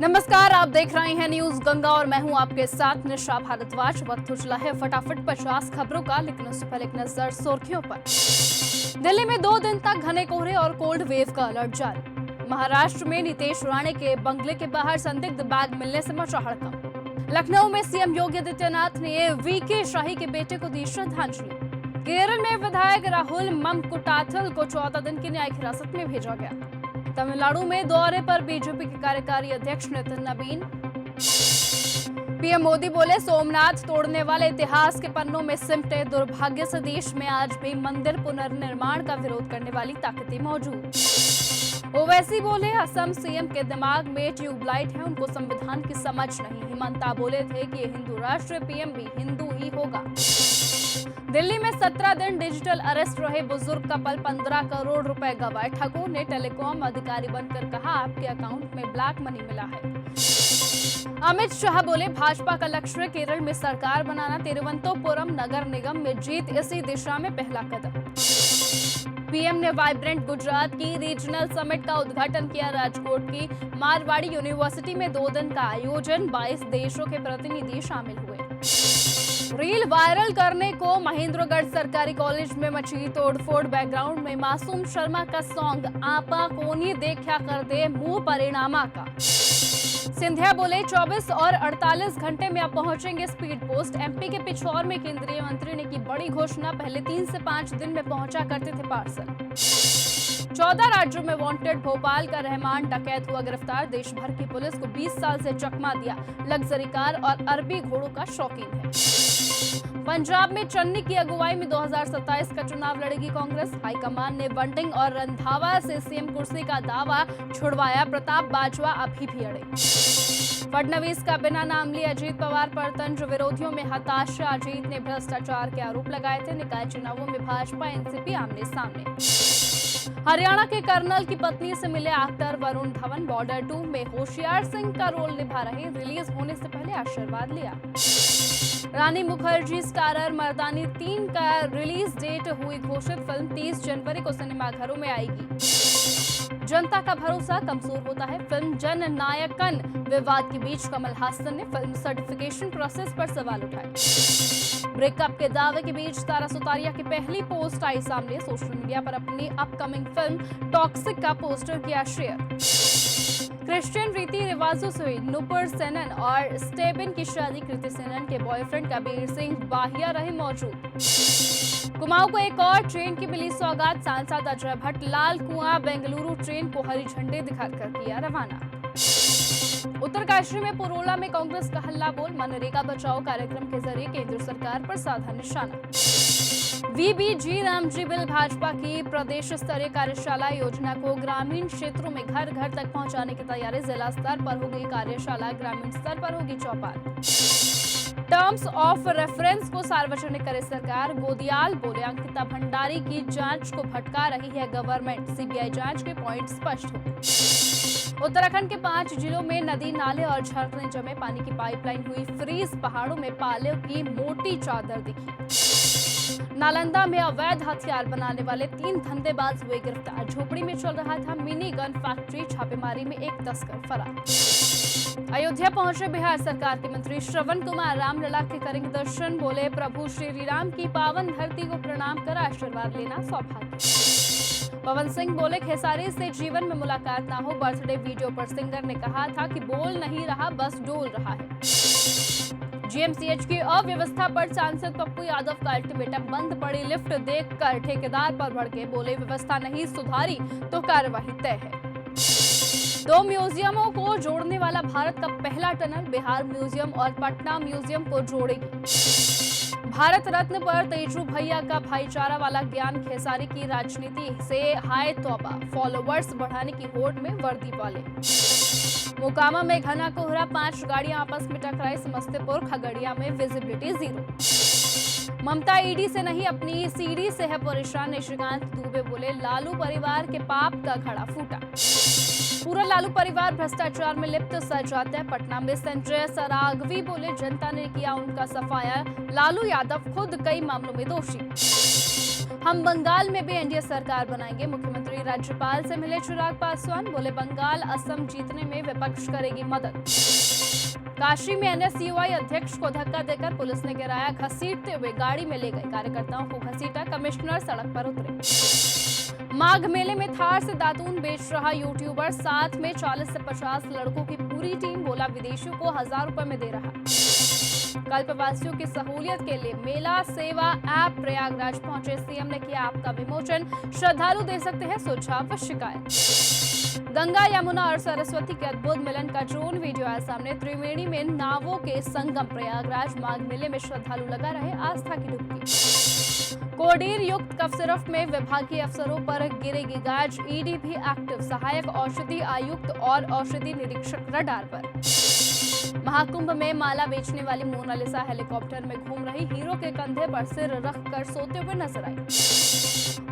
नमस्कार, आप देख रहे हैं न्यूज गंगा और मैं हूं आपके साथ निशा भारद्वाज। वक्त हो चला है फटाफट 50 खबरों का, लेकिन उससे पहले एक नजर सुर्खियों पर। दिल्ली में 2 दिन तक घने कोहरे और कोल्ड वेव का अलर्ट जारी। महाराष्ट्र में नीतीश राणे के बंगले के बाहर संदिग्ध बैग मिलने से मचा हड़कंप। लखनऊ में सीएम योगी आदित्यनाथ ने वीके शाही के बेटे को दी श्रद्धांजलि। केरल में विधायक राहुल ममकुटाथल को 14 दिन की न्यायिक हिरासत में भेजा गया। तमिलनाडु में दौरे पर बीजेपी के कार्यकारी अध्यक्ष नितिन नवीन। पीएम मोदी बोले, सोमनाथ तोड़ने वाले इतिहास के पन्नों में सिमटे दुर्भाग्य से देश में आज भी मंदिर पुनर्निर्माण का विरोध करने वाली ताकतें मौजूद। ओवैसी बोले, असम सीएम के दिमाग में ट्यूबलाइट है, उनको संविधान की समझ नहीं। हिमंता बोले थे कि हिंदू राष्ट्र, पीएम भी हिंदू ही होगा। दिल्ली में 17 दिन डिजिटल अरेस्ट रहे बुजुर्ग कपल 15 करोड़ रुपए गंवाए। ठगों ने टेलीकॉम अधिकारी बनकर कहा, आपके अकाउंट में ब्लैक मनी मिला है। अमित शाह बोले, भाजपा का लक्ष्य केरल में सरकार बनाना। तिरुवनंतपुरम नगर निगम में जीत इसी दिशा में पहला कदम। पीएम ने वाइब्रेंट गुजरात की रीजनल समिट का उद्घाटन किया। राजकोट की मारवाड़ी यूनिवर्सिटी में 2 दिन का आयोजन, 22 देशों के प्रतिनिधि शामिल हुए। रील वायरल करने को महेंद्रगढ़ सरकारी कॉलेज में मची तोड़फोड़। बैकग्राउंड में मासूम शर्मा का सॉन्ग, आपा कोनी देखा कर दे मुंह परिणामा का। सिंधिया बोले, 24 और 48 घंटे में अब पहुंचेंगे स्पीड पोस्ट। एमपी के पिछौर में केंद्रीय मंत्री ने की बड़ी घोषणा, पहले 3 से 5 दिन में पहुंचा करते थे पार्सल। 14 राज्यों में वांटेड, भोपाल का रहमान डकैत हुआ गिरफ्तार। देश भर की पुलिस को 20 साल से चकमा दिया, लग्जरी कार और अरबी घोड़ों का शौकीन है। पंजाब में चन्नी की अगुवाई में 2027 का चुनाव लड़ेगी कांग्रेस। हाईकमान ने बंटिंग और रंधावा से सीएम कुर्सी का दावा छुड़वाया। प्रताप बाजवा अभी भी अड़े। फडणवीस का बिना नाम लिए अजीत पवार पर तंज, विरोधियों में हताशा। अजीत ने भ्रष्टाचार के आरोप लगाए थे। निकाय चुनावों में भाजपा एनसीपी आमने सामने। हरियाणा के कर्नल की पत्नी से मिले एक्टर वरुण धवन। बॉर्डर 2 में होशियार सिंह का रोल निभा रहे, रिलीज होने से पहले आशीर्वाद लिया। रानी मुखर्जी स्टारर मर्दानी 3 का रिलीज डेट हुई घोषित। फिल्म 30 जनवरी को सिनेमाघरों में आएगी। जनता का भरोसा कमजोर होता है। फिल्म जननायकन विवाद के बीच कमल हासन ने फिल्म सर्टिफिकेशन प्रोसेस पर सवाल उठाए। ब्रेकअप के दावे के बीच तारा सुतारिया की पहली पोस्ट आई सामने। सोशल मीडिया पर अपनी अपकमिंग फिल्म टॉक्सिक का पोस्टर किया शेयर। क्रिश्चियन रीति रिवाजों से हुई नुपुर सेनन और स्टेबिन की शादी। कृति सेनन के बॉयफ्रेंड कबीर सिंह बाहिया रहे मौजूद। कुमाऊं को एक और ट्रेन की मिली सौगात। सांसद अजय भट्ट लाल कुआं बेंगलुरु ट्रेन को हरी झंडी दिखाकर किया रवाना। उत्तरकाशी में पुरोला में कांग्रेस का हल्ला बोल। मनरेगा बचाओ कार्यक्रम के जरिए केंद्र सरकार पर साधा निशाना। वीबीजी रामजी बिल भाजपा की प्रदेश स्तरीय कार्यशाला। योजना को ग्रामीण क्षेत्रों में घर घर तक पहुंचाने की तैयारी। जिला स्तर पर होगी कार्यशाला, ग्रामीण स्तर पर होगी चौपाल। टर्म्स ऑफ रेफरेंस को सार्वजनिक करे सरकार। गोदियाल बोले, अंकिता भंडारी की जांच को भटका रही है गवर्नमेंट। सीबीआई जांच के पॉइंट स्पष्ट हो। उत्तराखंड के 5 जिलों में नदी नाले और झरने जमे, पानी की पाइपलाइन हुई फ्रीज। पहाड़ों में पाले की मोटी चादर दिखी। नालंदा में अवैध हथियार बनाने वाले 3 धंधेबाज हुए गिरफ्तार। झोपड़ी में चल रहा था मिनी गन फैक्ट्री, छापेमारी में एक तस्कर फरार। अयोध्या पहुंचे बिहार सरकार के मंत्री श्रवण कुमार। रामलला के करेंगे दर्शन। बोले, प्रभु श्री राम की पावन धरती को प्रणाम कर आशीर्वाद लेना सौभाग्य। पवन सिंह बोले, खेसारी से जीवन में मुलाकात ना हो। बर्थडे वीडियो पर सिंगर ने कहा था कि बोल नहीं रहा, बस डोल रहा है। जीएमसीएच की अव्यवस्था पर सांसद पप्पू यादव का अल्टीमेटम। बंद पड़ी लिफ्ट देखकर ठेकेदार पर भड़के। बोले, व्यवस्था नहीं सुधारी तो कार्यवाही तय है। 2 म्यूजियमों को जोड़ने वाला भारत का पहला टनल बिहार म्यूजियम और पटना म्यूजियम को जोड़ेगी। भारत रत्न पर तेजू भैया का भाईचारा वाला ज्ञान। खेसारी की राजनीति से हाय तौबा, फॉलोवर्स बढ़ाने की होड़ में वर्दी वाले। मोकामा में घना कोहरा, 5 गाड़ियां आपस में टकराई। समस्तीपुर खगड़िया में विजिबिलिटी 0। ममता ईडी से नहीं अपनी सीडी से है परेशान। निशिकांत दुबे बोले, लालू परिवार के पाप का घड़ा फूटा। पूरा लालू परिवार भ्रष्टाचार में लिप्त सज जाता है। पटना में संजय सरागवी बोले, जनता ने किया उनका सफाया। लालू यादव खुद कई मामलों में दोषी। हम बंगाल में भी एनडीए सरकार बनाएंगे। मुख्यमंत्री राज्यपाल से मिले चिराग पासवान, बोले बंगाल असम जीतने में विपक्ष करेगी मदद। काशी में एनएसयूआई अध्यक्ष को धक्का देकर पुलिस ने गिराया, घसीटते हुए गाड़ी में ले गए, कार्यकर्ताओं को घसीटा, कमिश्नर सड़क पर उतरे। माघ मेले में थार से दातून बेच रहा यूट्यूबर, साथ में 40 से 50 लड़कों की पूरी टीम, बोला विदेशियों को 1000 रुपए में दे रहा। कल्पवासियों की सहूलियत के लिए मेला सेवा ऐप प्रयागराज पहुंचे, सीएम ने किया ऐप का विमोचन, श्रद्धालु दे सकते हैं सुझाव व शिकायत। गंगा, यमुना और सरस्वती के अद्भुत मिलन का ड्रोन वीडियो आया सामने, त्रिवेणी में नावों के संगम, प्रयागराज माघ मेले में श्रद्धालु लगा रहे आस्था की डुबकी। कोडीर युक्त कफ सिरफ में विभागीय अफसरों पर गिरेगी गाज, ईडी भी एक्टिव, सहायक औषधि आयुक्त और औषधि निरीक्षक रडार पर। महाकुंभ में माला बेचने वाली मोनालिसा हेलीकॉप्टर में घूम रही, हीरो के कंधे पर सिर रखकर सोते हुए नजर आई।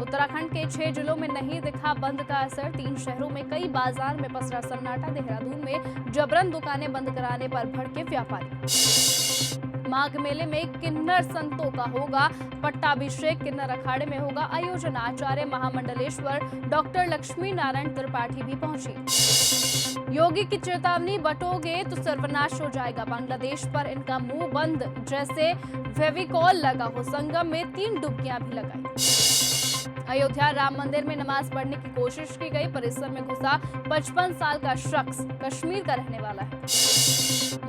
उत्तराखंड के 6 जिलों में नहीं दिखा बंद का असर, 3 शहरों में कई बाजार में पसरा सन्नाटा, देहरादून में जबरन दुकानें बंद कराने पर भड़के व्यापारी। माघ मेले में किन्नर संतों का होगा पट्टाभिषेक, किन्नर अखाड़े में होगा आयोजन, आचार्य महामंडलेश्वर डॉक्टर लक्ष्मी नारायण त्रिपाठी भी पहुंची। योगी की चेतावनी, बटोगे तो सर्वनाश हो जाएगा, बांग्लादेश पर इनका मुंह बंद जैसे फेविकॉल लगा हो, संगम में 3 डुबकियां भी लगाई। अयोध्या राम मंदिर में नमाज पढ़ने की कोशिश की गई, परिसर में घुसा 55 साल का शख्स, कश्मीर का रहने वाला है।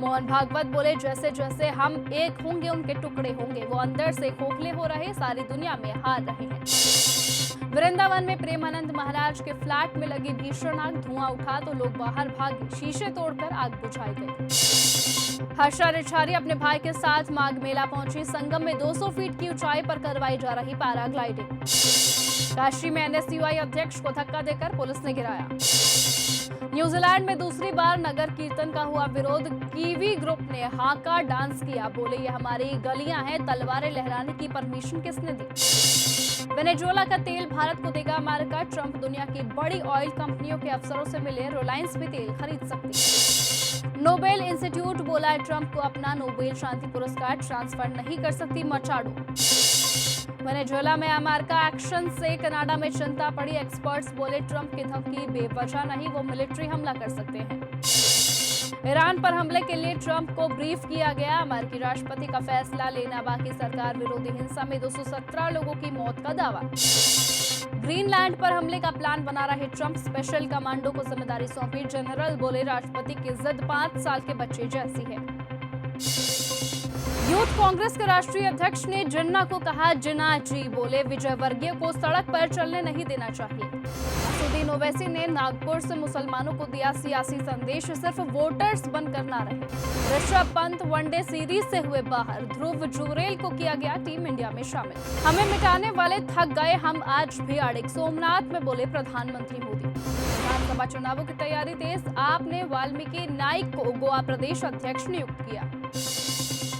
मोहन भागवत बोले जैसे जैसे हम एक होंगे उनके टुकड़े होंगे, वो अंदर से खोखले हो रहे, सारी दुनिया में हार रहे हैं। वृंदावन में प्रेमानंद महाराज के फ्लैट में लगी भीषण आग, धुआं उठा तो लोग बाहर भागे, शीशे तोड़कर आग बुझाई गई। हर्षा रिछारी अपने भाई के साथ माघ मेला पहुंची, संगम में 200 फीट की ऊंचाई पर करवाई जा रही पैराग्लाइडिंग। काशी में एनएसयूआई अध्यक्ष को धक्का देकर पुलिस ने गिराया। न्यूजीलैंड में दूसरी बार नगर कीर्तन का हुआ विरोध, कीवी ग्रुप ने हाका डांस किया, बोले ये हमारी गलियां हैं, तलवारें लहराने की परमिशन किसने दी। वेनेजुएला का तेल भारत को देगा अमेरिका, ट्रंप दुनिया की बड़ी ऑयल कंपनियों के अफसरों से मिले, रिलायंस भी तेल खरीद सकती है। नोबेल इंस्टीट्यूट बोला ट्रंप को अपना नोबेल शांति पुरस्कार ट्रांसफर नहीं कर सकती मचाडो। वेनेजुएला में अमेरिका एक्शन से कनाडा में चिंता पड़ी, एक्सपर्ट्स बोले ट्रंप की धमकी बेवजह नहीं, वो मिलिट्री हमला कर सकते हैं। ईरान पर हमले के लिए ट्रंप को ब्रीफ किया गया, अमेरिकी राष्ट्रपति का फैसला लेना बाकी, सरकार विरोधी हिंसा में 217 लोगों की मौत का दावा। ग्रीनलैंड पर हमले का प्लान बना रहे ट्रंप, स्पेशल कमांडो को जिम्मेदारी सौंपी, जनरल बोले राष्ट्रपति की जिद 5 साल के बच्चे जैसी है। यूथ कांग्रेस के राष्ट्रीय अध्यक्ष ने जिन्ना को कहा जिना जी, बोले विजयवर्गीय को सड़क पर चलने नहीं देना चाहिए। असदुद्दीन ओवैसी ने नागपुर से मुसलमानों को दिया सियासी संदेश, सिर्फ वोटर्स बनकर ना रहे। ऋषभ पंत वनडे सीरीज से हुए बाहर, ध्रुव जुरेल को किया गया टीम इंडिया में शामिल। हमें मिटाने वाले थक गए, हम आज भी अड़िग, सोमनाथ में बोले प्रधानमंत्री मोदी। विधानसभा चुनावों की तैयारी तेज, आपने वाल्मीकि नाइक को गोवा प्रदेश अध्यक्ष नियुक्त किया।